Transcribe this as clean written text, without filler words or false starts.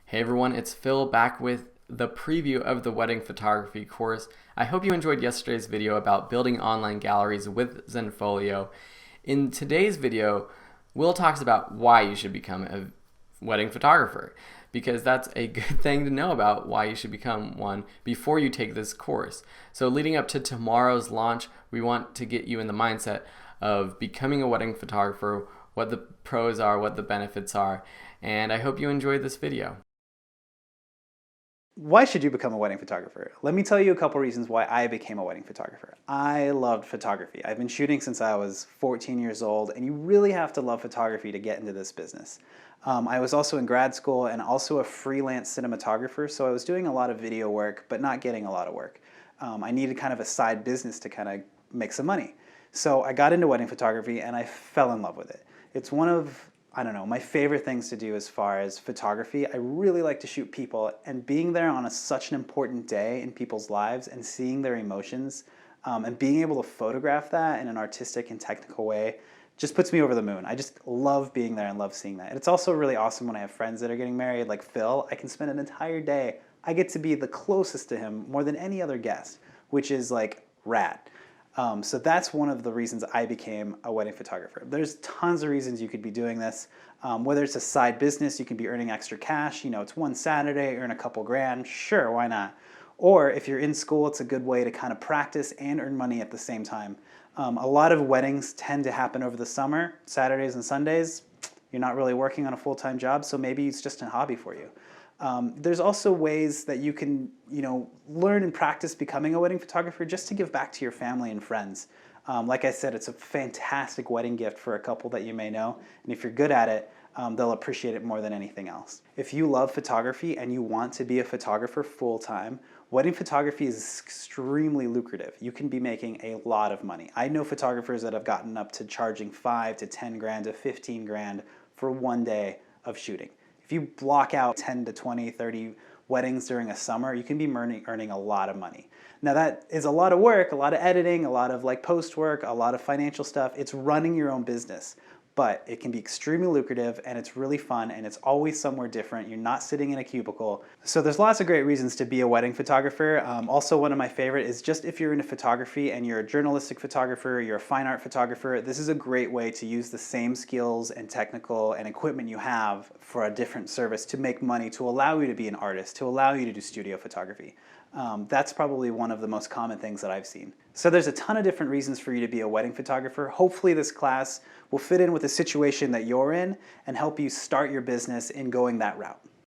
Hey everyone, it's Phil back with the preview of the wedding photography course. I hope you enjoyed yesterday's video about building online galleries with Zenfolio. In today's video, Will talks about why you should become a wedding photographer, because that's a good thing to know about why you should become one before you take this course. So leading up to tomorrow's launch, we want to get you in the mindset of becoming a wedding photographer, what the pros are, what the benefits are, and I hope you enjoyed this video. Why should you become a wedding photographer? Let me tell you a couple reasons why I became a wedding photographer. I loved photography. I've been shooting since I was 14 years old, and you really have to love photography to get into this business. I was also in grad school and also a freelance cinematographer, so I was doing a lot of video work, but not getting a lot of work. I needed kind of a side business to kind of make some money. So I got into wedding photography and I fell in love with it. It's one of my favorite things to do as far as photography. I really like to shoot people, and being there on such an important day in people's lives and seeing their emotions and being able to photograph that in an artistic and technical way just puts me over the moon. I just love being there and love seeing that. And it's also really awesome when I have friends that are getting married, like Phil. I can spend an entire day. I get to be the closest to him more than any other guest, which is like rad. So that's one of the reasons I became a wedding photographer. There's tons of reasons you could be doing this. Whether it's a side business, you can be earning extra cash. You know, it's one Saturday, earn a couple grand. Sure, why not? Or if you're in school, it's a good way to kind of practice and earn money at the same time. A lot of weddings tend to happen over the summer, Saturdays and Sundays. You're not really working on a full-time job, so maybe it's just a hobby for you. There's also ways that you can, learn and practice becoming a wedding photographer just to give back to your family and friends. Like I said, it's a fantastic wedding gift for a couple that you may know, and if you're good at it, they'll appreciate it more than anything else. If you love photography and you want to be a photographer full-time, wedding photography is extremely lucrative. You can be making a lot of money. I know photographers that have gotten up to charging 5 to 10 grand to 15 grand for one day of shooting. If you block out 10 to 20, 30 weddings during a summer, you can be earning a lot of money. Now that is a lot of work, a lot of editing, a lot of post work, a lot of financial stuff. It's running your own business, but it can be extremely lucrative and it's really fun and it's always somewhere different. You're not sitting in a cubicle. So there's lots of great reasons to be a wedding photographer. Also, one of my favorite is just if you're into photography and you're a journalistic photographer, you're a fine art photographer, this is a great way to use the same skills and technical and equipment you have for a different service to make money, to allow you to be an artist, to allow you to do studio photography. That's probably one of the most common things that I've seen. So there's a ton of different reasons for you to be a wedding photographer. Hopefully this class will fit in with the situation that you're in and help you start your business in going that route.